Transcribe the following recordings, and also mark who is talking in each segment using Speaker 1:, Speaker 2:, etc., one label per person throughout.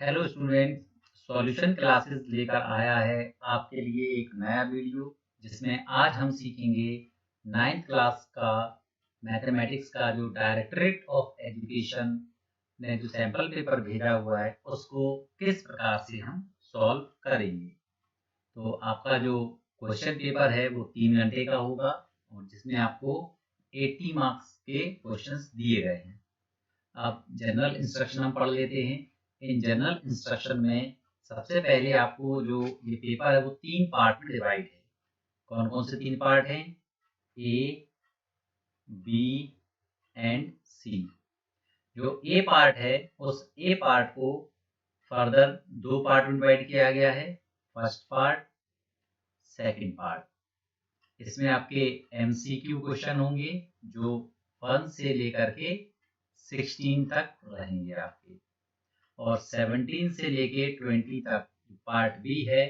Speaker 1: Hello student, solution classes लेकर आया है आपके लिए एक नया वीडियो जिसमें आज हम सीखेंगे नाइन्थ क्लास का मैथमेटिक्स का जो डायरेक्टरेट ऑफ एजुकेशन ने जो सैंपल पेपर भेजा हुआ है उसको किस प्रकार से हम सॉल्व करेंगे। तो आपका जो क्वेश्चन पेपर है वो 3 घंटे का होगा और जिसमें आपको 80 मार्क्स के क्वेश्चंस दिए गए हैं। अब जनरल इंस्ट्रक्शन हम पढ़ लेते हैं। इन जनरल इंस्ट्रक्शन में सबसे पहले आपको जो ये पेपर है वो 3 पार्ट में डिवाइड है। कौन कौन से 3 पार्ट हैं? ए, बी एंड सी। जो ए पार्ट है उस ए पार्ट को फर्दर 2 पार्ट में डिवाइड किया गया है, फर्स्ट पार्ट, सेकंड पार्ट। इसमें आपके एमसीक्यू क्वेश्चन होंगे जो 1 से लेकर के 16 तक रहेंगे आपके, और 17 से लेके 20 तक पार्ट बी है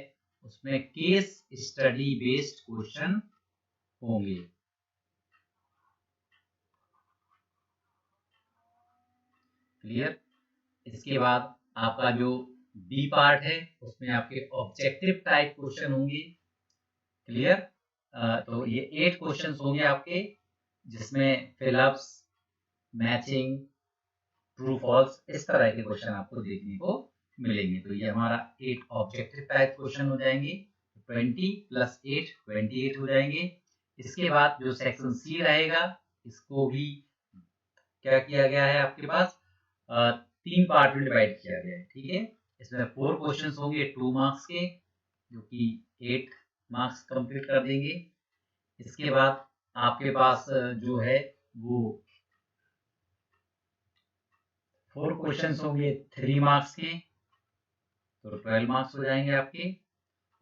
Speaker 1: उसमें केस स्टडी बेस्ड क्वेश्चन होंगे। क्लियर? इसके बाद आपका जो बी पार्ट है उसमें आपके ऑब्जेक्टिव टाइप क्वेश्चन होंगे। क्लियर? तो ये 8 क्वेश्चंस होंगे आपके, जिसमें फिलअप्स, मैचिंग, ट्रू फॉल्स, इस तरह के क्वेश्चन आपको देखने को मिलेंगे। तो ये हमारा 8 ऑब्जेक्टिव टाइप क्वेश्चन हो जाएंगे। 20 + 8 28 हो जाएंगे। इसके बाद जो सेक्शन सी रहेगा इसको भी क्या किया गया है आपके पास 3 पार्ट में डिवाइड किया गया है। ठीक है, इसमें 4 क्वेश्चंस होंगे 2 मार्क्स के, जो कि 8 मार्क्स कंप्लीट कर देंगे। इसके बाद आपके पास जो है वो 4 क्वेश्चंस होंगे 3 मार्क्स के, तो 12 मार्क्स हो जाएंगे आपके।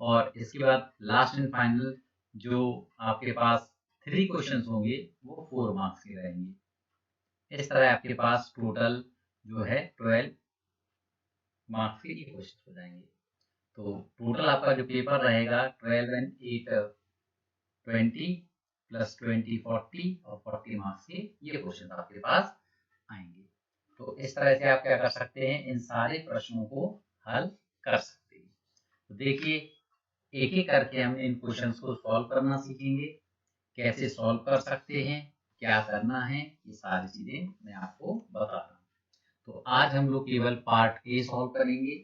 Speaker 1: और इसके बाद लास्ट एंड फाइनल जो आपके पास 3 क्वेश्चंस होंगे वो 4 मार्क्स के रहेंगे। इस तरह आपके पास टोटल जो है 12 मार्क्स के ये क्वेश्चन हो जाएंगे। तो टोटल आपका जो पेपर रहेगा 12 एंड 8 20 + 20 40 और 40 मार्क्स के ये क्वेश्चन आपके पास आएंगे। तो इस तरह से आप क्या कर सकते हैं, इन सारे प्रश्नों को हल कर सकते हैं। तो देखिए, एक एक करके हम इन क्वेश्चंस को सॉल्व करना सीखेंगे। कैसे सॉल्व कर सकते हैं, क्या करना है, ये सारी चीजें मैं आपको बता रहा हूँ। तो आज हम लोग केवल पार्ट ए सॉल्व करेंगे,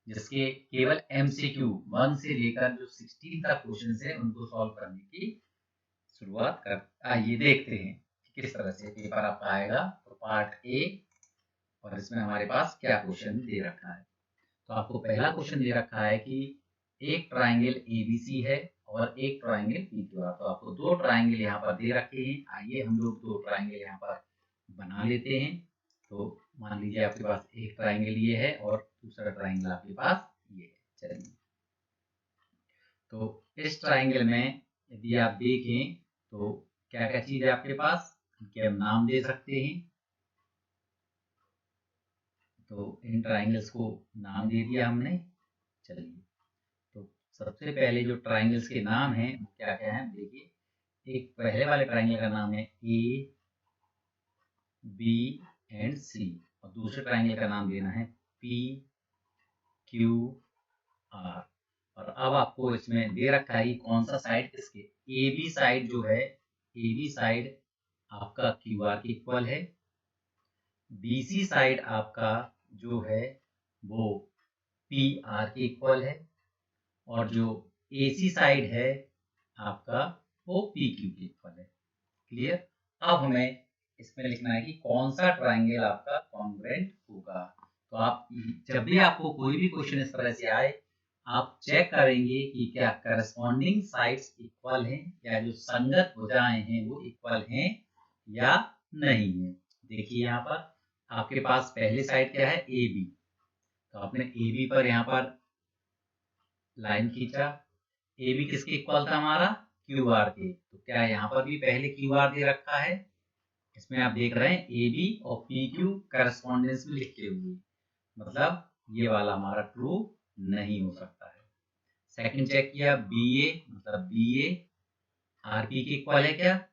Speaker 1: जिसके केवल एमसीक्यू 1 से लेकर जो 16 तक क्वेश्चन है उनको सॉल्व करने की शुरुआत कर आइए देखते हैं कि किस तरह से पेपर आपका आएगा। तो पार्ट ए, और इसमें हमारे पास क्या क्वेश्चन दे रखा है। तो आपको पहला क्वेश्चन दे रखा है कि एक ट्राइंगल एबीसी है और एक ट्राइंगल पीक्यूआर। तो आपको 2 ट्राइंगल यहाँ पर दे रखे हैं। आइए हम लोग 2 ट्राइंगल यहाँ पर बना लेते हैं। तो मान लीजिए आपके पास एक ट्राइंगल ये है और दूसरा ट्राइंगल आपके पास ये है। चलिए, तो इस ट्राइंगल में यदि आप देखें तो क्या क्या चीज है आपके पास, इनके हम नाम दे सकते हैं। तो इन ट्राइंगल्स को नाम दे दिया हमने। चलिए, तो सबसे पहले जो ट्राइंगल्स के नाम हैं वो क्या क्या हैं देखिए। एक पहले वाले ट्राइंगल का नाम है ए, बी एंड सी, और दूसरे ट्राइंगल का नाम देना है पी, क्यू, आर। और अब आपको इसमें दे रखा है कि कौन सा साइड किसके, ए बी साइड जो है, ए बी साइड आपका क्यू आर के इक्वल है, बीसी साइड आपका जो है वो पी आर के इक्वल है, और जो एसी साइड है आपका वो पी क्यू के इक्वल है। क्लियर? अब हमें इसमें लिखना है कि कौन सा ट्राइंगल आपका कॉन्ग्रुएंट होगा। तो आप जब भी आपको कोई भी क्वेश्चन इस तरह से आए, आप चेक करेंगे कि क्या करस्पॉन्डिंग साइड्स इक्वल हैं, या जो संगत भुजाएं हैं वो इक्वल हैं या नहीं है। देखिए यहाँ पर आपके पास पहले साइड क्या है, ए बी। तो आपने ए बी पर यहाँ पर लाइन खींचा, ए बी किसके इक्वल था हमारा, क्यू आर के। तो क्या यहाँ पर भी पहले क्यू आर दे रखा है, इसमें आप देख रहे हैं ए बी और पी क्यू करस्पॉन्डेंस में लिखे हुए, मतलब ये वाला हमारा ट्रू नहीं हो सकता है। सेकंड चेक किया बी ए, मतलब बी ए आर पी के इक्वल है क्या,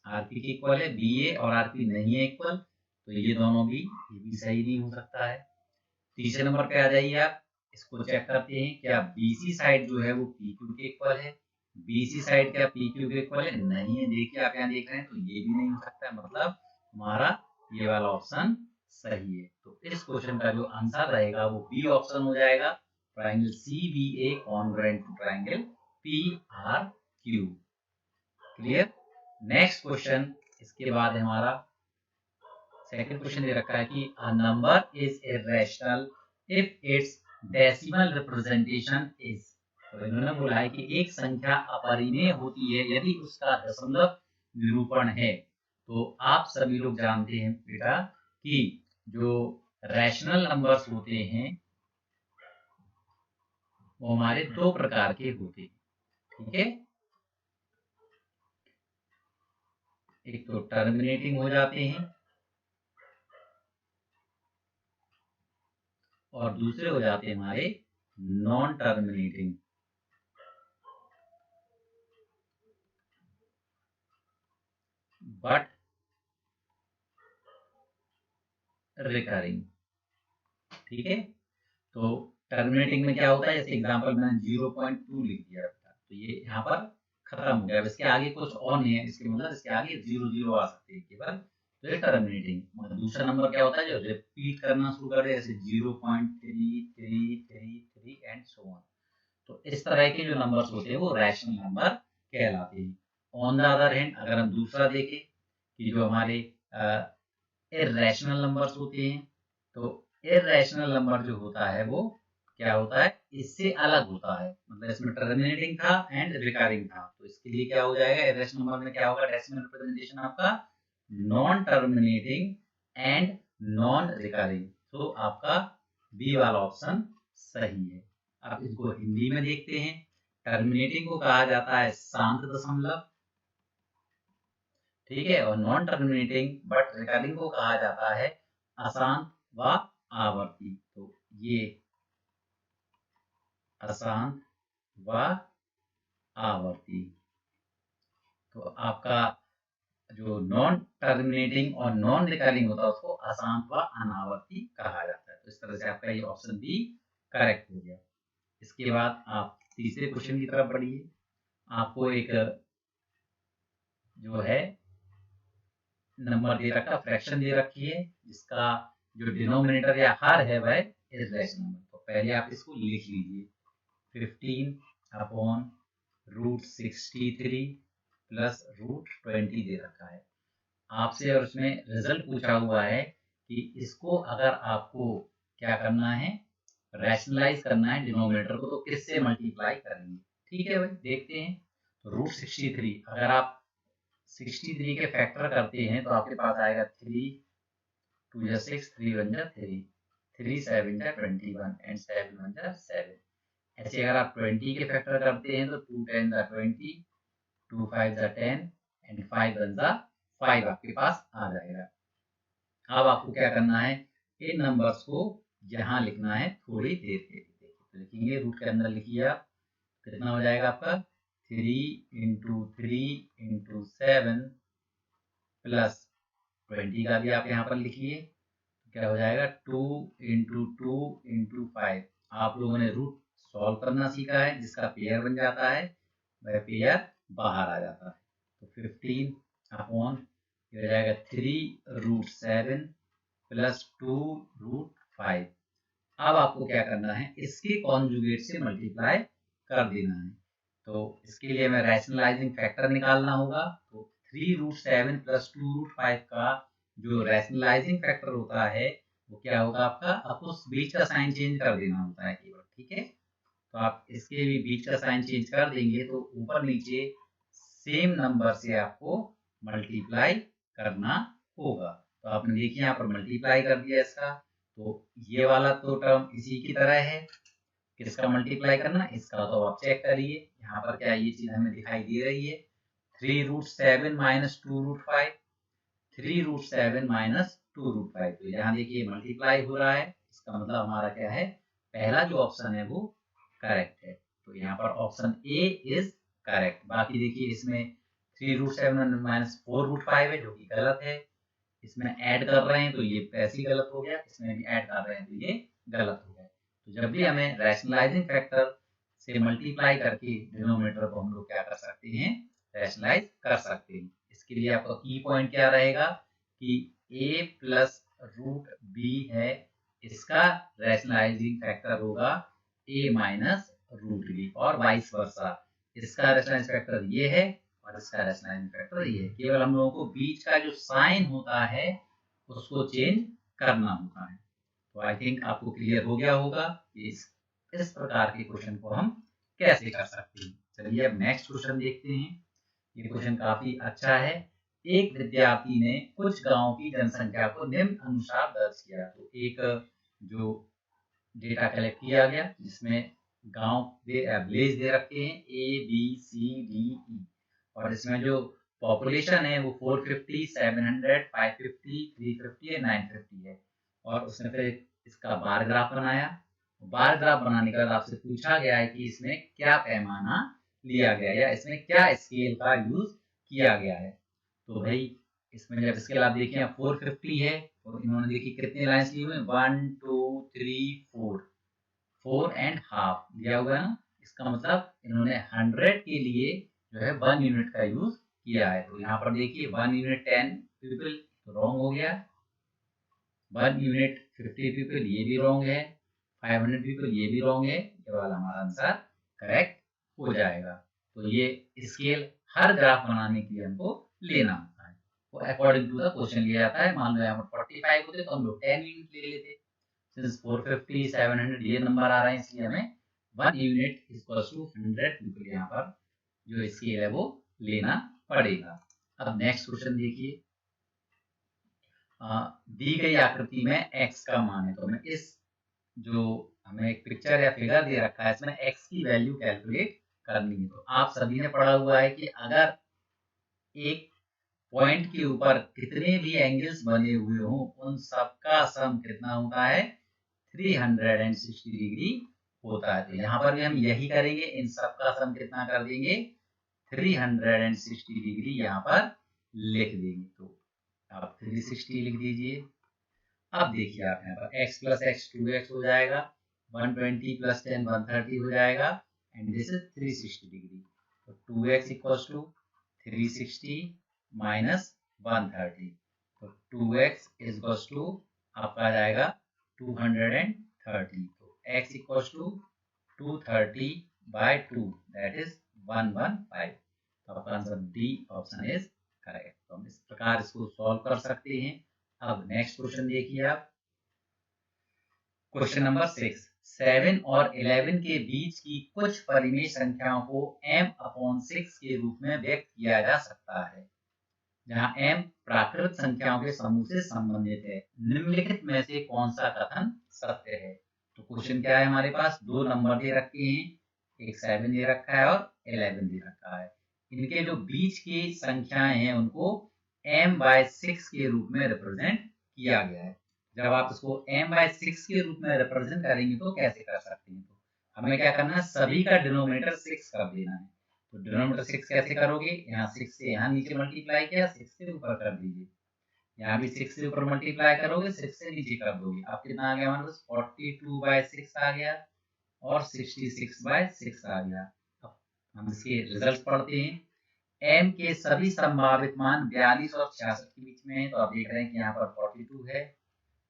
Speaker 1: आर पी के इक्वल है, बी ए और आर पी नहीं है इक्वल, तो ये दोनों भी, ये भी सही नहीं हो सकता है। तीसरे नंबर पे आ जाइए आप, इसको चेक करते हैं क्या BC साइड जो है वो PQ के इक्वल है। BC साइड क्या PQ के इक्वल है? नहीं है। देखिए आप यहाँ देख रहे हैं तो ये भी नहीं हो सकता है, मतलब हमारा ये वाला ऑप्शन सही है। तो इस क्वेश्चन का जो आंसर रहेगा वो बी ऑप्शन हो जाएगा, triangle CBA congruent to triangle PRQ। Clear. Next question, इसके बाद हमारा सेकंड क्वेश्चन दे रखा है कि a number is irrational if its decimal representation is. तो इन्होंने बोला है कि एक संख्या अपरिमेय होती है यदि उसका दशमलव निरूपण है। तो आप सभी लोग जानते हैं बेटा कि जो रैशनल नंबर्स होते हैं वो हमारे दो प्रकार के होते हैं, ठीक है। एक तो टर्मिनेटिंग हो जाते हैं और दूसरे हो जाते हैं हमारे नॉन टर्मिनेटिंग। बट रिकरिंग, ठीक है। तो टर्मिनेटिंग में क्या होता है, जैसे एग्जांपल मैंने 0.2 लिख दिया था तो ये यहाँ पर खत्म हो गया, इसके आगे कुछ और नहीं है, इसके मतलब इसके आगे 0 0 आ सकते हैं केवल, तो ये टर्मिनेटिंग। मगर दूसरा नंबर क्या होता है जो रिपीट करना शुरू कर दे, जैसे 0.3333 एंड सो ऑन। तो इस तरह के जो नंबर्स होते हैं वो रैशनल नंबर कहलाते हैं। ऑन द अदर हैंड अगर हम दूसरा देखें कि जो हमारे इर्रेशनल नंबर्स होते हैं, तो इर्रेशनल नंबर जो होता है वो क्या होता है, इससे अलग होता है, मतलब इसमें टर्मिनेटिंग था एंड रिकरिंग था। तो इसके लिए क्या हो जाएगा, इर्रेशनल नंबर में क्या होगा, डेसिमल रिप्रेजेंटेशन आपका non terminating and non recurring. तो आपका बी वाला ऑप्शन सही है। अब इसको हिंदी में देखते हैं। टर्मिनेटिंग को कहा जाता है शांत दशमलव, ठीक है, और नॉन टर्मिनेटिंग बट रिकरिंग को कहा जाता है अशांत व आवर्ती। तो ये अशांत व आवर्ती। तो आपका जो नॉन टर्मिनेटिंग और नॉन रिकरिंग होता है उसको अशांत व अनावर्ती कहा जाता है। तो इस तरह से आपका ये ऑप्शन बी करेक्ट हो गया। इसके बाद आप तीसरे क्वेश्चन की तरफ बढ़िए। आपको एक जो है नंबर दे रखा, फ्रैक्शन दे रखी है जिसका जो डिनोमिनेटर या हर है वह इरेशनल नंबर। तो पहले आप इसको लिख लीजिए, 15/√63 प्लस √20 दे रखा है आपसे, और उसमें रिजल्ट पूछा हुआ है कि इसको अगर आपको क्या करना है, रैशनलाइज करना है डिनोमिनेटर को, तो किससे मल्टीप्लाई करेंगे। ठीक है भाई, देखते हैं। तो √63 अगर आप 63 के फैक्टर करते हैं तो आपके पास आएगा 3 2 जा 6 3 1 जा 3 3 7 जा 21 एंड 7 1 जा 7। ऐसे अगर आप 20 के फैक्टर करते हैं तो 2 10 जा 20 2 5 जा 10 एंड 5 1 जा 5 आपके पास आ जाएगा। अब आपको क्या करना है, इन नंबर्स को यहाँ लिखना है थोड़ी देर के लिए। तो लिखेंगे, रूट के अंदर लिखिए आप, कितना हो जाएगा आपका 3 × 3 × 7 प्लस 20 का भी आप यहाँ पर लिखिए, क्या हो जाएगा 2 × 2 × 5। आप लोगों ने रूट सॉल्व करना सीखा है, जिसका पेयर बन जाता है वह पेयर बाहर आ जाता है। तो 15 हो जाएगा 3√7 प्लस 2√5। अब आपको क्या करना है, इसके कॉन्जुगेट से मल्टीप्लाई कर देना है। तो इसके लिए हमें रैशनलाइजिंग फैक्टर निकालना होगा। तो 3√7 प्लस 2√5 का जो रैशनलाइजिंग फैक्टर होता है वो क्या होगा आपका, आपको बीच का साइन चेंज कर देना होता है केवल, ठीक है। तो आप इसके भी बीच का साइन चेंज कर देंगे तो ऊपर नीचे सेम नंबर से आपको मल्टीप्लाई करना होगा। तो आपने देखिए यहाँ पर मल्टीप्लाई कर दिया इसका, तो ये वाला तो टर्म इसी की तरह है, किसका मल्टीप्लाई करना, इसका। तो आप चेक करिए यहाँ पर क्या ये चीज हमें दिखाई दे रही है, 3√7 माइनस 2√5, 3√7 माइनस 2√5। तो यहाँ देखिए मल्टीप्लाई हो रहा है, इसका मतलब हमारा क्या है, पहला जो ऑप्शन है वो करेक्ट है। तो यहाँ पर ऑप्शन ए इज करेक्ट। बाकी देखिए इसमें 3√7 माइनस 4√5 है जो कि गलत है, इसमें ऐड कर रहे हैं तो ये ऐसे ही गलत हो गया, इसमें भी ऐड कर रहे हैं तो ये गलत हो गए। तो जब भी हमें रैशनलाइजिंग फैक्टर से मल्टीप्लाई करके डिनोमिनेटर को हम लोग क्या कर सकते हैं, रैशनलाइज कर सकते हैं। इसके लिए आपका की पॉइंट क्या रहेगा कि a प्लस रूट बी है, इसका रैशनलाइजिंग फैक्टर होगा a माइनस रूट बी, और वाइस वर्सा। इसका रैशनलाइजिंग फैक्टर ये है और इसका रैशनलाइजिंग फैक्टर ये है। केवल हम लोगों को बीच का जो साइन होता है उसको चेंज करना होता है। तो आई थिंक आपको क्लियर हो गया होगा कि इस प्रकार के क्वेश्चन को हम कैसे कर सकते हैं। चलिए अब नेक्स्ट क्वेश्चन देखते हैं। ये क्वेश्चन काफी अच्छा है। एक विद्यार्थी ने कुछ गांवों की जनसंख्या को निम्न अनुसार दर्ज किया। तो एक जो डेटा कलेक्ट किया गया जिसमें गांव विलेज दे रखे हैं ABCDE, और इसमें जो पॉपुलेशन है वो 450, 700, 550, 350 और 950 है। और उसने फिर इसका बार ग्राफ बनाया। बार ग्राफ बनाने के बाद आपसे पूछा गया है कि इसमें क्या पैमाना लिया गया या इसमें क्या स्केल का यूज किया गया है। तो भाई इसमें जब स्केल आप देखिए 450 है, तो इन्होंने देखिए कितने लाइन्स ली हुई है, 1 2 3 4, 4.5 दिया हुआ है ना। इसका मतलब इन्होंने 100 के लिए जो है 1 यूनिट का यूज किया है। तो यहाँ पर देखिए 1 यूनिट 10 पीपल, तो रॉन्ग हो गया। 1 यूनिट 50 पीपल, ये भी रॉन्ग है। 500 पीपल, ये भी रॉन्ग है। ये वाला हमारा आंसर करेक्ट हो जाएगा। तो ये स्केल हर ग्राफ बनाने के लिए हमको लेना होता है, वो अकॉर्डिंग टू द क्वेश्चन लिया जाता है। मान लो यहाँ पर 45 होते तो हम लोग 10 यूनिट ले लेते। सिंस 450, 700 ये नंबर आ रहा है, इसलिए हमें 1 यूनिट इक्वल्स टू 100 पीपल यहाँ पर जो स्केल है वो लेना पड़ेगा। अब नेक्स्ट क्वेश्चन देखिए। दी गई आकृति में x का मान है, तो हमें इस जो हमें एक पिक्चर या फिगर दे रखा है इसमें x की वैल्यू कैलकुलेट करनी है। तो आप सभी ने पढ़ा हुआ है कि अगर एक पॉइंट के ऊपर कितने भी एंगल्स बने हुए हों उन सबका सम कितना होता है, 360 डिग्री होता है। तो यहाँ पर भी हम यही करेंगे, इन सबका सम कितना कर देंगे, 360 डिग्री यहाँ पर लिख देंगे। तो आप 360 लिख दीजिए। अब देखिए आप यहाँ पर x प्लस एक्स 2x हो जाएगा, 120 प्लस 10 130 हो जाएगा, एंड दिस इज 360 डिग्री। तो 2x इक्वल्स टू 360 माइनस 130, तो 2x इक्वल्स टू आपका आ जाएगा 230। तो x equals to 230 by 2 that is 115। तो आपका answer D option is correct. तो हम इस प्रकार इसको सॉल्व कर सकते हैं। अब नेक्स्ट क्वेश्चन देखिए आप। क्वेश्चन नंबर 6, 7 और 11 के बीच की कुछ परिमेय संख्याओं को m/6 के रूप में व्यक्त किया जा सकता है, जहां m प्राकृत संख्याओं के समूह से संबंधित है। निम्नलिखित में से कौन सा कथन सत्य है। तो क्वेश्चन क्या है, हमारे पास दो नंबर दे रखे हैं, एक 7 दे रखा है और 11 दे रखा है। इनके जो बीच की संख्याएं हैं उनको m/6 के रूप में रिप्रेजेंट किया गया है। जब आप इसको m/6 के रूप में रिप्रेजेंट करेंगे तो कैसे कर सकते हैं, तो हमें क्या करना है, सभी का डिनोमिनेटर 6 कर देना है। तो डिनोमिनेटर 6 कैसे करोगे, यहाँ 6 से यहाँ नीचे मल्टीप्लाई किया, 6 से ऊपर कर दीजिए। यहाँ भी 6 से ऊपर मल्टीप्लाई करोगे, 6 से नीचे कर दोगे। अब कितना आ गया हमारे पास, 42/6 आ गया और 66/6 आ गया। अब हम इसके रिजल्ट पढ़ते हैं। m के सभी संभावित मान 42 और 66 के बीच में है। तो आप देख रहे हैं कि यहाँ पर 42 है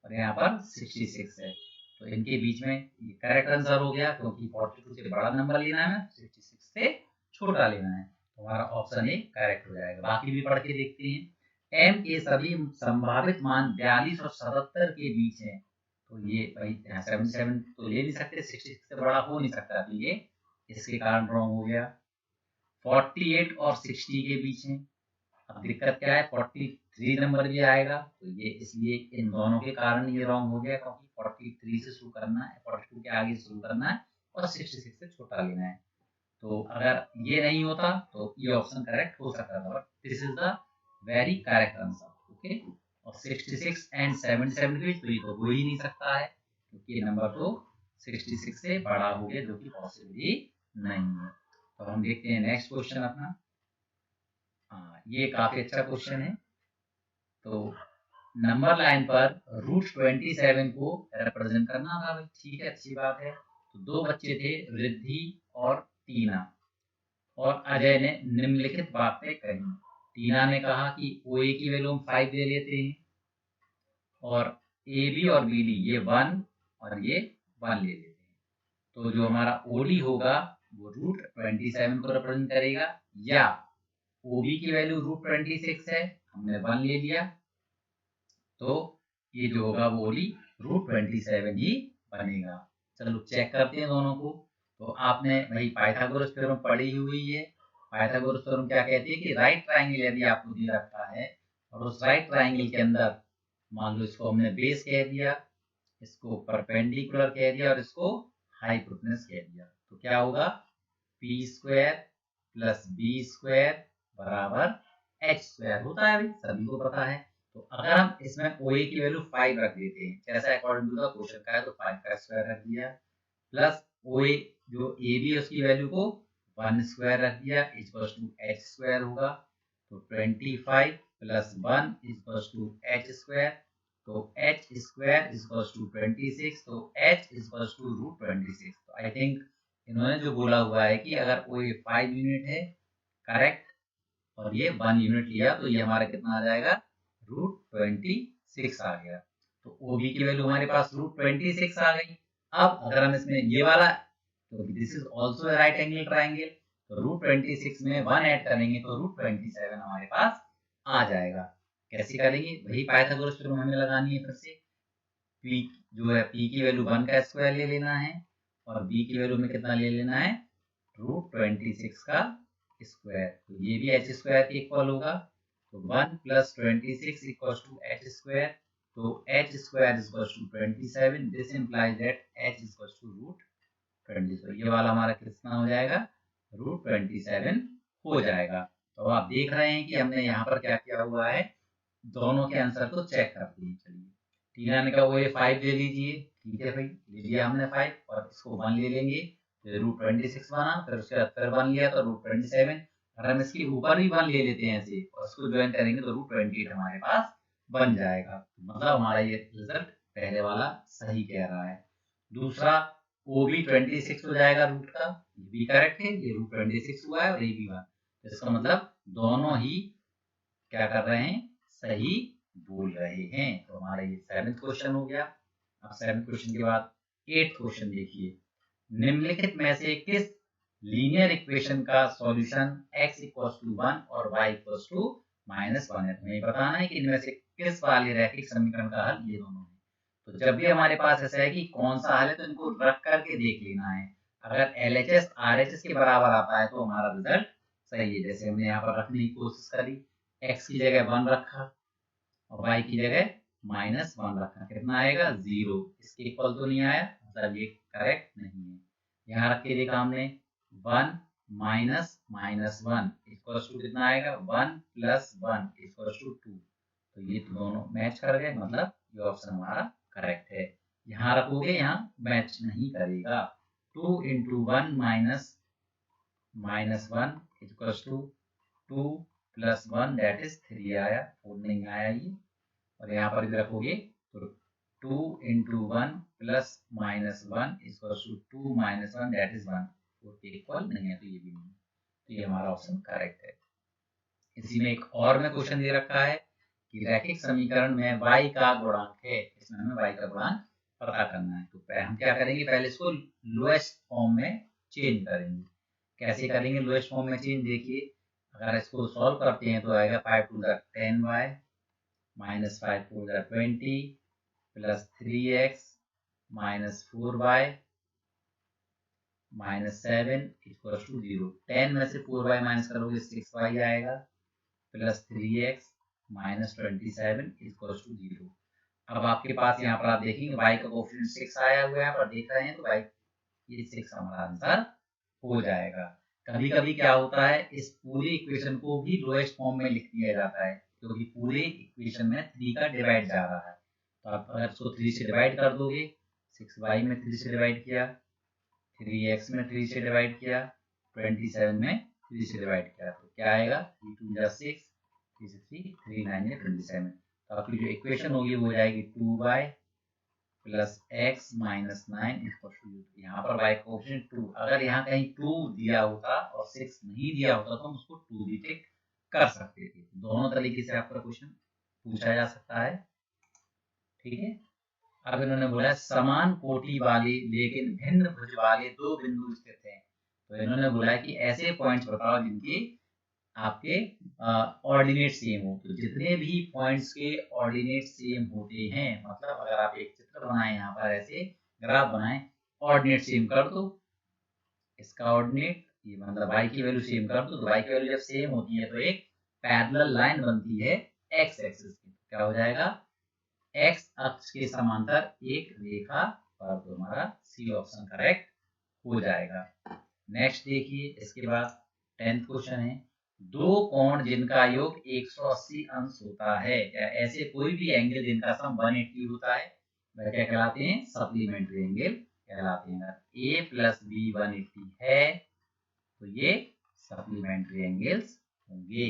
Speaker 1: और यहाँ पर 66 है। तो इनके बीच में ये करेक्ट आंसर हो गया, क्योंकि 42 से बड़ा नंबर लेना है, 66 से छोटा लेना है। तो हमारा ऑप्शन ए करेक्ट हो जाएगा। बाकी भी पढ़ के देखते हैं। m के सभी संभावित मान 42 और 77 के बीच है। तो ये भाई 77 तो ले नहीं सकते, 66 से बड़ा हो नहीं सकता, तो ये इसके कारण रॉन्ग हो गया। 48 और 60 के बीच है। अब दिक्कत क्या है, 43 नंबर भी आएगा, तो ये इसलिए इन दोनों के कारण ये रॉन्ग हो गया, क्योंकि 43 से शुरू करना है, 42 के आगे शुरू करना है और 66 से छोटा लेना है। तो अगर ये नहीं होता तो ये ऑप्शन करेक्ट हो सकता था, but this is the very correct answer. Okay, और 66 एंड 77 के बीच तो ये तो हो ही नहीं सकता है, क्योंकि ये नंबर तो 66 से बड़ा हो गया, जो कि पॉसिबल ही नहीं है। तो हम देखते हैं नेक्स्ट क्वेश्चन अपना। हाँ, ये काफी अच्छा क्वेश्चन है। तो नंबर लाइन पर √27 को रिप्रेजेंट करना था। ठीक है, अच्छी बात है। तो दो बच्चे थे, रिद्धि और टीना, और अजय ने निम्नलिखित बातें कही। टीना ने कहा कि OA की वैल्यू हम 5 ले लेते हैं, और AB और BD ये 1 और ये 1 ले लेते हैं। तो जो हमारा OD होगा वो √27 को रिप्रेजेंट करेगा, या OB की वैल्यू √26 है, हमने 1 ले लिया, तो ये जो होगा वो OD √27 ही बनेगा। चलो चेक करते हैं दोनों को। तो आपने भाई पाइथागोरस थ्योरम पढ़ी हुई है। पाइथागोरस थ्योरम क्या कहती है कि राइट ट्रायंगल यदि आपको दे रखा है और उस राइट ट्रायंगल के अंदर मान लो इसको हमने बेस कह दिया, इसको परपेंडिकुलर कह दिया और इसको हाइपोटेन्यूज कह दिया, तो क्या होगा, p² + b² बराबर h² होता है, भाई सभी को पता है। तो अगर हम इसमें OA की वैल्यू 5 रख देते हैं, जैसा अकॉर्डिंग टू द क्वेश्चन का है, तो 5 का स्क्वायर रख दिया, प्लस OA जो AB है उसकी वैल्यू को 1² रख दिया, h² होगा। तो 25 + 1 h², तो h² 26, तो h √26। तो आई थिंक इन्होंने जो बोला हुआ है कि अगर OA 5 यूनिट है करेक्ट और ये 1 यूनिट लिया, तो ये हमारा कितना आ जाएगा, √26 आ गया। तो OB की वैल्यू हमारे पास √26 आ गई। अब अगर हम इसमें ये वाला, तो this is also right angle triangle, तो √26 में 1 ऐड करेंगे तो √27 हमारे पास आ जाएगा। कैसे करेंगे, वही पाइथागोरस थ्योरम हमें लगानी है। फिर से P जो है, P की वैल्यू 1 का स्क्वायर ले लेना है, और B की वैल्यू में कितना ले लेना है, √26 का स्क्वायर। तो ये भी h² के इक्वल होगा, तो 1 + 26 = h², तो h² 27, this implies that h √27। ये वाला हमारा कितना हो जाएगा, √27 हो जाएगा। तो आप देख रहे हैं कि हमने यहाँ पर क्या किया हुआ है, दोनों के आंसर को चेक करते हैं। चलिए, टीना ने कहा वो ये 5 ले लीजिए, ठीक है भाई, ले लिया हमने 5, और इसको 1 ले लेंगे, √26 बना, फिर उसके बाद फिर 1 लिया तो √27। अगर हम इसके ऊपर भी 1 ले लेते हैं ऐसे और इसको ज्वाइन करेंगे तो √28 हमारे पास बन जाएगा। मतलब हमारा ये रिजल्ट पहले वाला सही कह रहा है। दूसरा OB 26 हो जाएगा रूट का, ये भी करेक्ट है, ये √26 हुआ है और ये भी 1, तो इसका मतलब दोनों ही क्या कर रहे हैं, सही बोल रहे हैं। तो हमारा ये 7th क्वेश्चन हो गया। अब 7th क्वेश्चन के बाद 8th क्वेश्चन देखिए, निम्नलिखित में से किस लीनियर इक्वेशन का सॉल्यूशन x = 1 और y = -1 है। तुम्हें बताना है कि इनमें से किस वाले रैखिक समीकरण का हल ये दोनों है। तो जब भी हमारे पास ऐसा है कि कौन सा हल है, तो इनको रख करके देख लेना है। अगर LHS RHS के बराबर आता है तो हमारा रिजल्ट सही है। जैसे हमने यहाँ पर रखने की कोशिश करी, x की जगह 1 रखा और y की जगह -1 रखा, कितना आएगा, 0। इसके इक्वल तो नहीं आया, मतलब ये करेक्ट नहीं है। यहाँ रख के देखा हमने, 1 - -1 कितना आएगा, 1 + 1 = 2। तो ये तो दोनों मैच कर गए, मतलब ये ऑप्शन हमारा करेक्ट है। यहाँ रखोगे, यहाँ मैच नहीं करेगा। 2 × 1 - -1 = 2 + 1 दैट इज 3 आया, 4 नहीं आया ये। और यहाँ पर भी रखोगे तो 2 × 1 + -1 = 2 - 1 दैट इज 1, 4 के इक्वल नहीं है, तो ये भी नहीं है। तो ये हमारा ऑप्शन करेक्ट है। इसी में एक और में क्वेश्चन दे रखा है कि रैखिक समीकरण में y का गुणांक है, इसमें हमें y का गुणांक पता करना है। तो हम क्या करेंगे, पहले इसको लोएस्ट फॉर्म में चेंज करेंगे। कैसे करेंगे लोएस्ट फॉर्म में चेंज, देखिए अगर इसको सॉल्व करते हैं तो आएगा 5 × 2 = 10y -5 × 4 = 20 + 3x -4y -7 = 0। 10 में से 4y माइनस करोगे 6y आएगा, प्लस 3x -27 = 0। अब आपके पास यहाँ पर आप देखेंगे y का कोएफिशिएंट 6 आया हुआ है, यहाँ पर देख रहे हैं, तो y ये 6 हमारा आंसर हो जाएगा। कभी कभी क्या होता है, इस पूरी इक्वेशन को भी लोएस्ट फॉर्म में लिख दिया जाता है, क्योंकि पूरे इक्वेशन में 3 का डिवाइड जा रहा है। तो आप अगर इसको 3 से डिवाइड कर दोगे, 6y में 3 से डिवाइड किया, 3x में 3 से डिवाइड किया, 27 में 3 से डिवाइड किया, तो क्या आएगा, 3 × 2 = 6, 3 × 3 = 3, 9 = 27। तो आपकी जो इक्वेशन होगी वो हो जाएगी 2y plus x minus 9 equal to, यहाँ पर y कोएफिशिएंट 2, अगर यहाँ कहीं 2 दिया होता और 6 नहीं दिया होता तो हम उसको 2 भी टिक कर सकते थे। दोनों तरीके से आपका क्वेश्चन पूछा जा सकता है, ठीक है। अब इन्होंने बोला समान कोटि वाले लेकिन भिन्न भुज वाले दो बिंदु स्थित हैं, तो इन्होंने बोला कि ऐसे पॉइंट्स बताओ जिनके आपके ऑर्डिनेट सेम हो। तो जितने भी पॉइंट्स के ऑर्डिनेट सेम होते हैं, मतलब अगर आप एक चित्र बनाएं, यहाँ पर ऐसे ग्राफ बनाएं, ऑर्डिनेट सेम कर दो, इसका ऑर्डिनेट ये मतलब y की वैल्यू सेम कर दो, तो y की वैल्यू जब सेम होती है तो एक पैरेलल लाइन बनती है x एक्सिस की, क्या हो जाएगा, x अक्ष के समांतर एक रेखा पर, तो हमारा सी ऑप्शन करेक्ट हो जाएगा। नेक्स्ट देखिए, इसके बाद 10th क्वेश्चन है, दो कोण जिनका योग 180 अंश होता है, या ऐसे कोई भी एंगल जिनका सम 180 होता है, वह क्या कहलाते हैं, सप्लीमेंट्री एंगल कहलाते हैं। a प्लस बी 180 है तो ये सप्लीमेंट्री एंगल्स होंगे।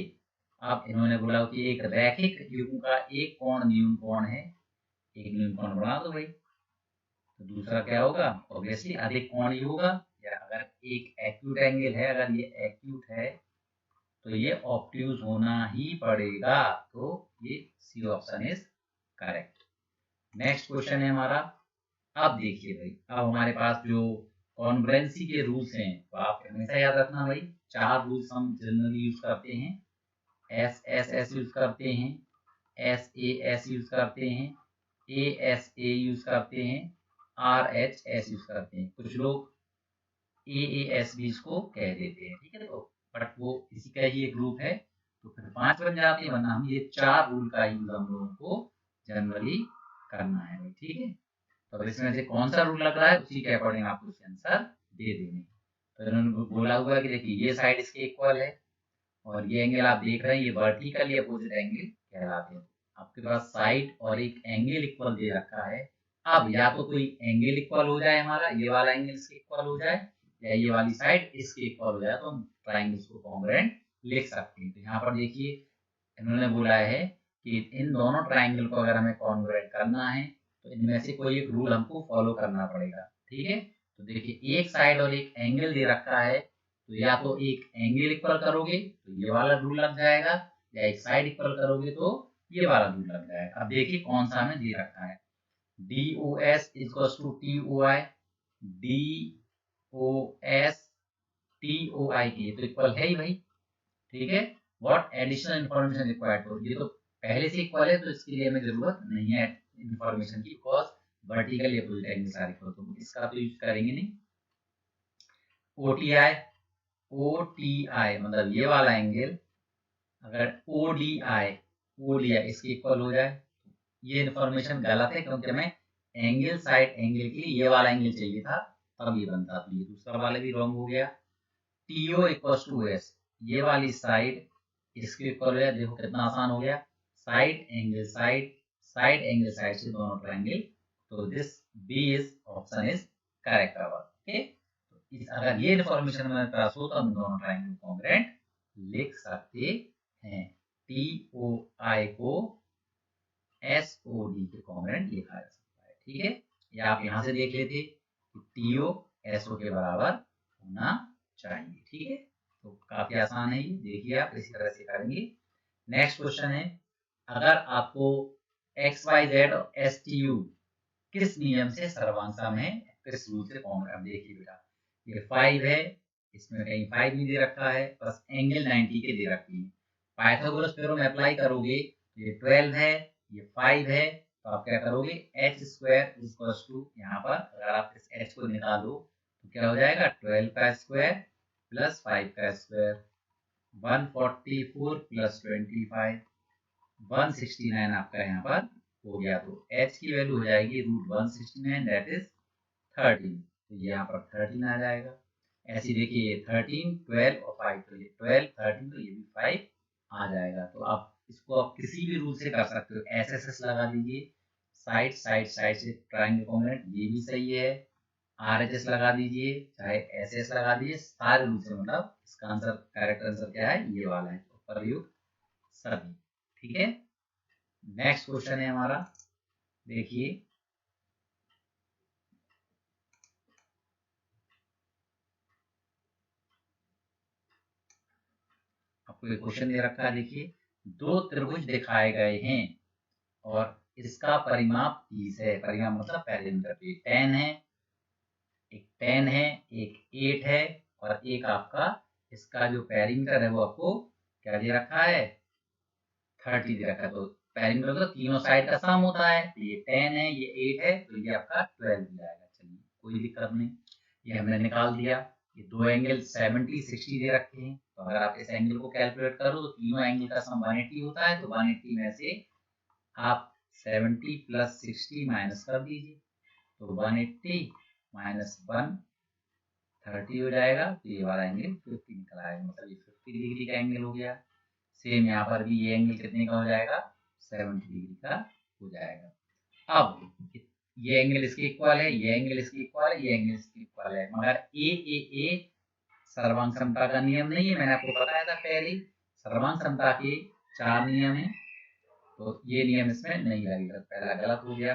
Speaker 1: अब इन्होंने बोला कि एक रैखिक युग्म का एक कोण न्यून कोण है, एक न्यून कोण बना दो भाई, तो दूसरा क्या होगा, ऑब्वियसली अधिक कोण ही होगा। या अगर एक एक्यूट एंगल है, अगर ये एक्यूट है तो ये ऑब्ट्यूज होना ही पड़ेगा, तो ये C option is correct. Next question है हमारा, अब देखिए भाई, अब हमारे पास जो कॉन्ग्रुएंसी के रूल्स हैं, तो आप हमेशा याद रखना भाई, 4 रूल्स हम जनरली यूज करते हैं, एस एस एस यूज करते हैं, एस ए यूज करते हैं, ए यूज करते हैं, RHS यूज करते हैं, कुछ लोग AAS भी इसको कह देते हैं, ठीक है। तो बट वो इसी का ही एक रूप है, तो फिर 5 बन जाते हैं, वरना हम ये 4 रूल का यूज हम लोगों को जनरली करना है भाई, ठीक है। तो इसमें से कौन सा रूल लग रहा है उसी के अकॉर्डिंग आपको उसके आंसर दे देने। तो इन्होंने बोला हुआ है कि देखिए ये साइड इसके इक्वल है और ये एंगल आप देख रहे हैं ये वर्टिकली अपोजिट एंगल कहलाते हैं। आपके पास साइड और एक एंगल इक्वल दे रखा है, अब या तो कोई एंगल इक्वल हो जाए, हमारा ये वाला एंगल इसके इक्वल हो जाए, या ये वाली साइड इसके इक्वल हो जाए, तो हम ट्राइंगल्स को कॉन्ग्रुएंट लिख सकते हैं। तो यहाँ पर देखिए इन्होंने बोला है कि इन दोनों ट्राइंगल को अगर हमें कॉन्ग्रुएंट करना है तो इनमें से कोई एक रूल हमको फॉलो करना पड़ेगा, ठीक है। तो देखिए एक साइड और एक एंगल दे रखा है, तो या तो एक एंगल इक्वल करोगे तो ये वाला रूल लग जाएगा, या एक साइड इक्वल करोगे तो ये वाला रूल लग जाएगा। अब देखिए कौन सा हमें दे रखा है, DOS equals to TOI, DOS TOI की तो इक्वल है ही भाई, ठीक है। व्हाट एडिशनल इंफॉर्मेशन रिक्वायर्ड, तो ये तो पहले से इक्वल है, तो इसके लिए हमें जरूरत नहीं है इंफॉर्मेशन की, बिकॉज वर्टिकल अपोजिट एंगल सारे इक्वल, तो इसका तो यूज करेंगे नहीं। OTI मतलब ये वाला एंगल अगर ODI इसके इक्वल हो जाए, ये इन्फॉर्मेशन गलत है, क्योंकि हमें एंगल साइड एंगल के लिए ये वाला एंगल चाहिए था, तब ये बनता, तो ये दूसरा वाला भी रॉन्ग हो गया। TO इक्वल्स टू S, ये वाली साइड इसके इक्वल हो गया, देखो कितना आसान हो गया, साइड एंगल साइड से दोनों ट्रायंगल, तो this B is option is correct our, okay. अगर ये इन्फॉर्मेशन हमारे पास हो तो हम दोनों ट्रायंगल कॉन्ग्रुएंट लिख सकते हैं। TOI को SOD के कॉन्ग्रुएंट लिखा जा सकता है, ठीक है। या आप यहां से देख लेते कि TO SO के बराबर होना चाहिए, ठीक है। तो काफी आसान है ये, देखिए आप इसी तरह से करेंगे। नेक्स्ट क्वेश्चन है, अगर आपको XYZ और STU किस नियम से सर्वांग है, किस रूल से कॉन्ग्रुएंट, देखिए बेटा ये 5 है, इसमें कहीं 5 नहीं दे रखा है, बस एंगल 90 के दे रखी है। पाइथागोरस थ्योरम अप्लाई करोगे तो ये 12 है, ये 5 है, तो आप क्या करोगे, h स्क्वायर इक्वल्स टू, यहाँ पर अगर आप इस h को निकालो तो क्या हो जाएगा, 12 का स्क्वायर प्लस 5 का स्क्वायर, 144 प्लस 25, 169 आपका यहाँ पर हो गया। तो h की वैल्यू हो जाएगी √169, दैट इज 13, तो यहाँ पर 13 आ जाएगा। ऐसे देखिए 13, 12 और 5, तो ये 12, 13, तो ये भी 5 आ जाएगा। तो आप इसको आप किसी भी रूल से कर सकते हो, SSS लगा दीजिए, साइड से ट्रायंगल कॉन्ग्रुएंट, ये भी सही है, RHS लगा दीजिए, चाहे SS लगा दीजिए, सारे रूल से, मतलब इसका आंसर, करेक्ट आंसर क्या है, ये वाला है, तो प्रयुक्त सभी, ठीक है। नेक्स्ट क्वेश्चन है हमारा, देखिए आपको एक क्वेश्चन दे रखा है। देखिए दो त्रिभुज दिखाए गए हैं और इसका परिमाप 30 है। परिमाप मतलब पेरीमीटर, एक 10 है, एक 10 है, एक 8 है और एक आपका इसका जो पेरीमीटर है वो आपको क्या दे रखा है, 30 दे रखा है। तो पेरीमीटर तो तीनों साइड का सम होता है, तो ये 10 है, ये 8 है, तो ये आपका 12 हो जाएगा। चलिए कोई दिक्कत नहीं, ये हमने निकाल दिया। ये दो एंगल 70 60 दे रखे हैं, तो अगर आप इस एंगल को कैलकुलेट करो तो तीनों एंगल का सम 180 होता है। तो 180 में से आप 70 प्लस 60 माइनस कर दीजिए, तो 180 माइनस 130 हो जाएगा। तो ये वाला एंगल 50 निकल आएगा, मतलब ये 50 डिग्री का एंगल हो गया। सेम यहाँ पर भी ये एंगल कितने का हो जाएगा, 70 डिग्री का हो जाएगा। अब ये एंगल इसके इक्वल है, ये एंगल इसके इक्वल है, ये एंगल इसके इक्वल है, मगर ए सर्वांग समता का नियम नहीं है। मैंने आपको बताया था पहले, सर्वांग समता के 4 नियम है, तो ये नियम इसमें नहीं लगेगा, पहला गलत हो गया।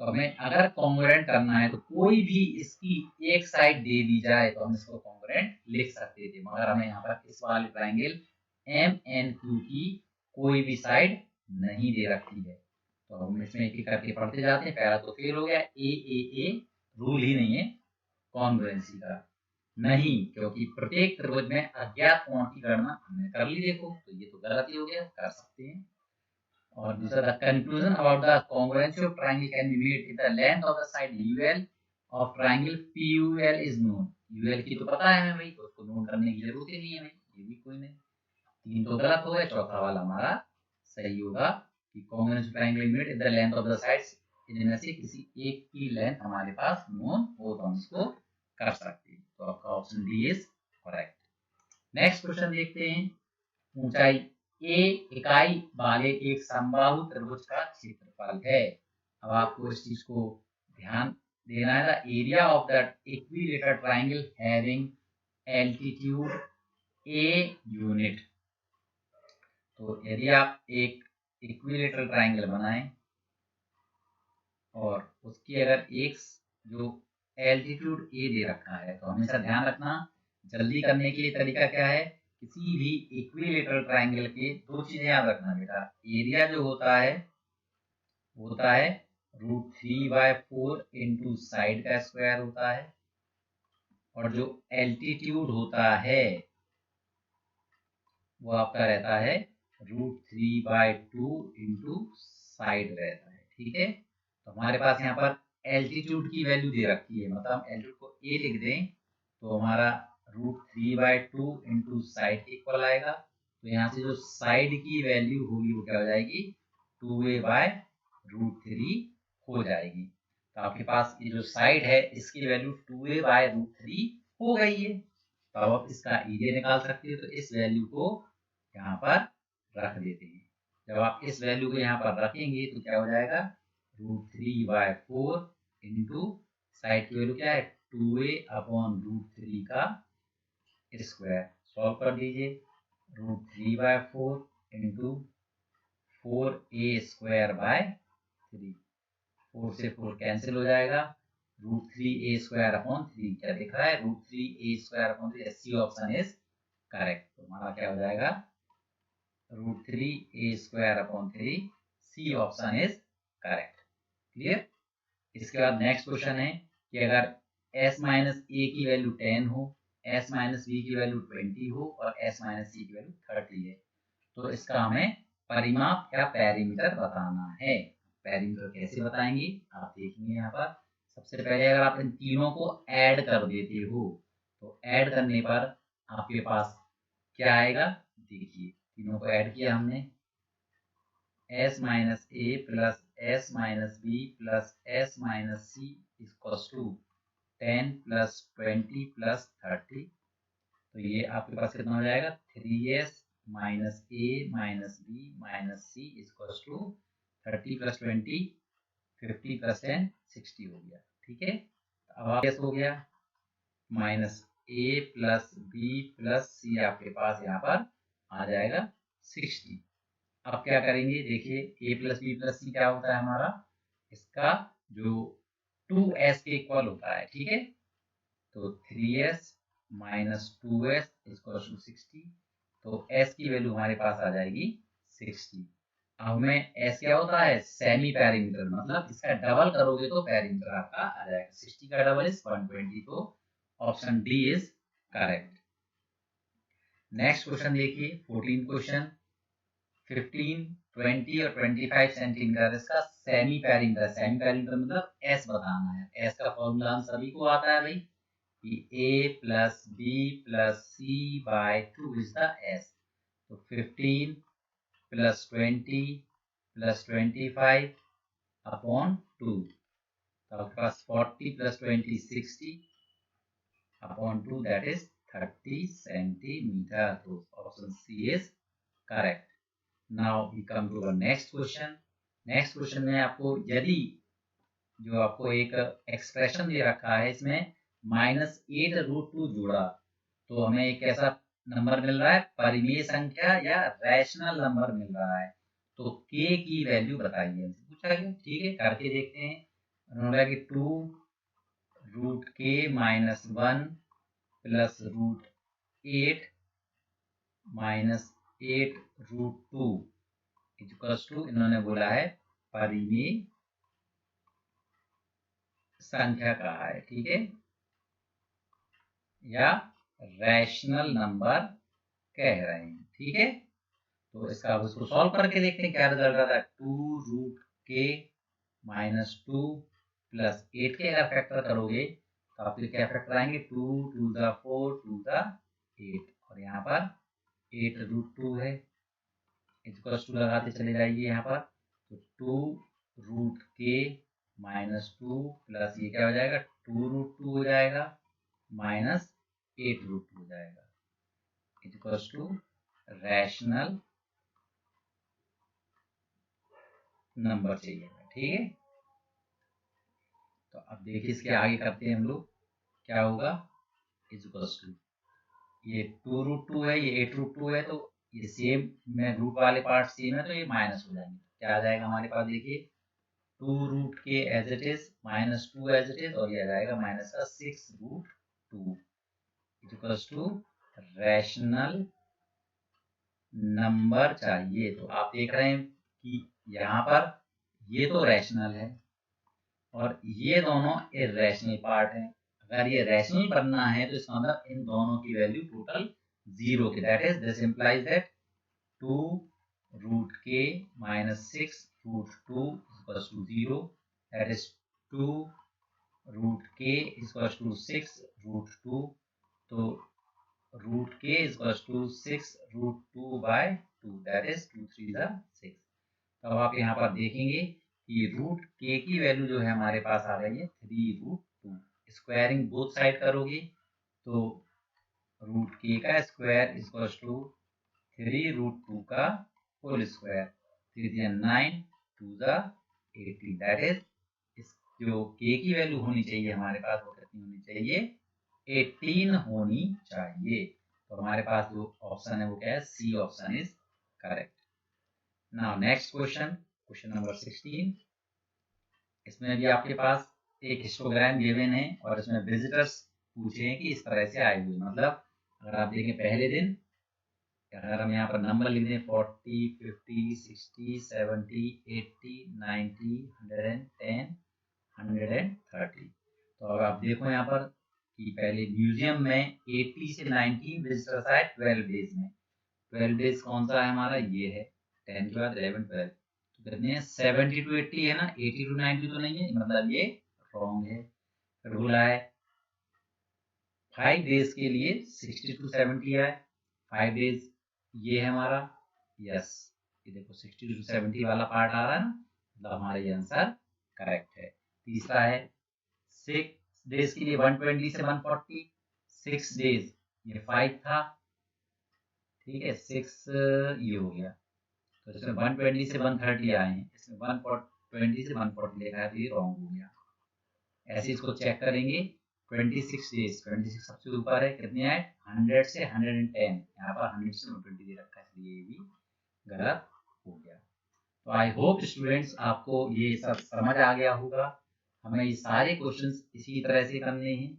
Speaker 1: तो हमें अगर कॉन्ग्रुएंट करना है तो कोई भी इसकी एक साइड दे दी जाए तो हम इसको कॉन्ग्रुएंट लिख सकते थे, मगर हमें यहाँ पर इस वाले ट्राइंगल MNQ की कोई भी साइड नहीं दे रखी है। तो हम इसमें एक एक करके पढ़ते जाते हैं। पहला तो फेल हो गया, ए रूल ही नहीं है कॉन्ग्रुएंसी का, नहीं, क्योंकि प्रत्येक त्रिभुज में अज्ञात कोण की गणना हमने कर ली। देखो तो ये तो गलत ही हो गया, कर सकते हैं। और दूसरा, the conclusion about the congruency of triangle can be made if the length of the side UL of triangle PUL is known। UL की तो पता है हमें भाई, तो उसको नोट करने की जरूरत ही नहीं है भाई, ये भी कोई नहीं। तीन तो गलत हो गए, चौथा वाला हमारा सही होगा कि congruency of triangle made if the length of the sides, इनमें से किसी एक की लेंथ हमारे पास नोन हो तो हम इसको कर सकते हैं। तो आपका option D is correct. Next question देखते हैं। ऊंचाई ए इकाई वाले एक समबाहु त्रिभुज का क्षेत्रफल है। अब आपको इस चीज को ध्यान देना है। The area of that equilateral triangle having altitude a unit. तो यदि आप एक इक्विलेटरल ट्रायंगल बनाएं और उसकी अगर एक जो एल्टीट्यूड ए दे रखा है, तो हमेशा ध्यान रखना, जल्दी करने के लिए तरीका क्या है, किसी भी इक्विलेटरल ट्रायंगल के दो चीजें याद रखना बेटा। एरिया जो होता है √3/4 इंटू साइड का स्क्वायर होता है, और जो एल्टीट्यूड होता है वो आपका रहता है √3/2 इंटू साइड रहता है। ठीक है, तो हमारे पास यहाँ पर एल्टीट्यूड की वैल्यू दे रखी है, मतलब हम एल्टीट्यूड को ए लिख दें तो हमारा √3/2 इंटू साइड के इक्वल आएगा। तो यहाँ से जो साइड की वैल्यू होगी वो क्या हो जाएगी, 2a/√3 हो जाएगी। तो आपके पास ये जो साइड है इसकी वैल्यू 2a/√3 हो गई है। तो अब आप इसका एरिया निकाल सकते हो, तो इस वैल्यू को यहाँ पर रख देते हैं। जब आप इस वैल्यू को यहाँ पर रखेंगे तो क्या हो जाएगा, √3/4 इंटू साइड की वैल्यू क्या है, 2a/√3 का स्क्वायर। सॉल्व कर दीजिए, √3/4 इंटू 4a²/3, 4 से 4 कैंसिल हो जाएगा, √3a²/3 क्या दिख रहा है, √3a²/3। C option is correct. तो हमारा क्या हो जाएगा, √3a²/3, C option is correct. Clear. इसके बाद नेक्स्ट क्वेश्चन है कि अगर s माइनस a की वैल्यू 10 हो, s माइनस b की वैल्यू 20 हो और s माइनस c की वैल्यू 30 है, तो इसका हमें परिमाप या पेरीमीटर बताना है। पेरीमीटर कैसे बताएंगे आप देखेंगे यहाँ पर। सबसे पहले अगर आप इन तीनों को ऐड कर देते हो तो ऐड करने पर आपके पास क्या आएगा, देखिए तीनों को ऐड किया हमने, s minus a plus s minus b plus s minus c equals to 10 plus 20 plus 30। तो ये आपके पास कितना हो जाएगा, 3s minus a minus b minus c equals to 30 plus 20 50 plus 10 60 हो गया। ठीक है, अब आप हो गया minus a plus b plus c आपके पास यहाँ पर आ जाएगा 60। अब क्या करेंगे, देखिए ए प्लस बी प्लस सी क्या होता है हमारा, इसका जो 2s के इक्वल होता है, ठीक है। तो 3s minus 2s equal to 60। तो s की वैल्यू हमारे पास आ जाएगी 60। अब हमें s क्या होता है, सेमी पैरीमीटर, मतलब इसका डबल करोगे तो पैरीमीटर आपका आ जाएगा। 60 का डबल इज 120, तो option D is correct. Next question देखिए, 14 क्वेश्चन। 15, 20 और 25 सेंटीमीटर इसका सेमी पैरीमीटर, सेमी पैरीमीटर मतलब एस बताना है। एस का फॉर्मूला हम सभी को आता है भाई, कि a plus B plus C by 2 is the S. तो 15 प्लस 20 प्लस 25 अपॉन 2, तो आपके पास 40 plus 20 60 upon 2 that is 30 centimetre. तो option C is correct. Now we come to the next question. Next question में आपको, यदि जो आपको एक एक्सप्रेशन दे रखा है, इसमें -8√2 जुड़ा, तो हमें एक ऐसा नंबर मिल रहा है, परिमेय संख्या या रैशनल नंबर मिल रहा है। तो k की वैल्यू बताइए, हमसे पूछा गया, ठीक है, करके देखते हैं। उन्होंने कि 2√k - 1 plus √8 minus 8√2 equals to, इन्होंने बोला है परिमेय संख्या कहा है, ठीक है, या रैशनल नंबर कह रहे हैं, ठीक है। तो इसका अब इसको सॉल्व करके देखते हैं क्या रिजल्ट आता है। 2√k - 2 प्लस 8 के अगर फैक्टर करोगे तो आपके क्या फैक्टर आएंगे, 2 2 द 4 2 द 8, और यहाँ पर 8√2 है, इक्वल्स टू लगाते चले जाइए यहाँ पर। तो 2√k - 2 प्लस ये क्या हो जाएगा, 2√2 हो जाएगा, माइनस 8√2 हो जाएगा, इक्वल्स टू रैशनल नंबर चाहिए, ठीक है। तो अब देखिए इसके आगे करते हैं हम लोग, क्या होगा, इक्वल्स टू, ये 2√2 है, ये 8√2 है, तो ये सेम में रूट वाले पार्ट सेम है, तो ये माइनस हो जाएंगे। क्या आ जाएगा हमारे पास, देखिए 2√k as it is, -2 as it is, और ये आ जाएगा माइनस का 6√2 इक्वल्स टू रैशनल नंबर चाहिए। तो आप देख रहे हैं कि यहाँ पर ये तो रैशनल है और ये दोनों इरेशनल पार्ट हैं। अगर ये रैशनल बनना है तो इसका मतलब इन दोनों की वैल्यू टोटल 0 की, that is this implies that 2√k - 6√2 equals to 0, that is 2√k equals to 6√2, तो √k equals to 6√2 by 2, that is 2 3 ज़ा 6। तब आप यहाँ पर देखेंगे कि √k की वैल्यू जो है हमारे पास आ रही है 3√2। स्क्वायरिंग बोथ साइड करोगे तो √k का स्क्वायर इक्वल्स टू 3√2 का होल स्क्वायर, 3 9 2 ज़ा 18, दैट इज इस जो k की वैल्यू होनी चाहिए हमारे पास, वो कितनी होनी चाहिए, 18 होनी चाहिए। तो हमारे पास जो ऑप्शन है वो क्या है, C option is correct. Now next question, question number 16। इसमें भी आपके पास एक हिस्टोग्राम गिवन है और इसमें विजिटर्स पूछे हैं कि इस तरह से आए हुए, मतलब अगर आप देखें पहले दिन, अगर हम यहाँ पर नंबर लिख दें 40 50 60 70 80 90 110 130, तो अगर आप देखो यहाँ पर कि पहले म्यूजियम में 80 से 90 विजिटर्स आए 12 डेज में। 12 डेज कौन सा है हमारा, ये है 10 के बाद 11 12, तो कितने हैं 70 to 80 है ना, 80 to 90 तो नहीं है, मतलब ये रॉन्ग है। फिर बोला है 5 डेज के लिए 60 to 70 है, 5 डेज ये है हमारा, यस, ये देखो 60 to 70 वाला पार्ट आ रहा है ना, मतलब हमारा ये आंसर करेक्ट है। तीसरा है 6 डेज के लिए 120 से 140, 6 डेज ये 5 था, ठीक है, 6 ये हो गया, तो इसमें 120 से 130 आए हैं, इसमें 120 से 140 लिखा है, तो ये रॉन्ग हो गया। ऐसे इसको चेक करेंगे, 26 डेज, 26 सबसे ऊपर है, कितने आए 100 से 110, यहाँ पर 100 से 120 दे रखा है, इसलिए ये भी गलत हो गया। तो आई होप स्टूडेंट्स आपको ये सब समझ आ गया होगा। हमें ये सारे क्वेश्चंस इसी तरह से करने हैं,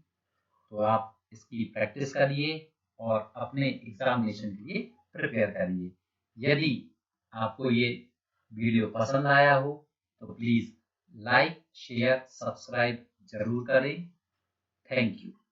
Speaker 1: तो आप इसकी प्रैक्टिस करिए और अपने एग्जामिनेशन के लिए प्रिपेयर करिए। यदि आपको ये वीडियो पसंद आया हो तो प्लीज़ लाइक, शेयर, सब्सक्राइब जरूर करें। Thank you.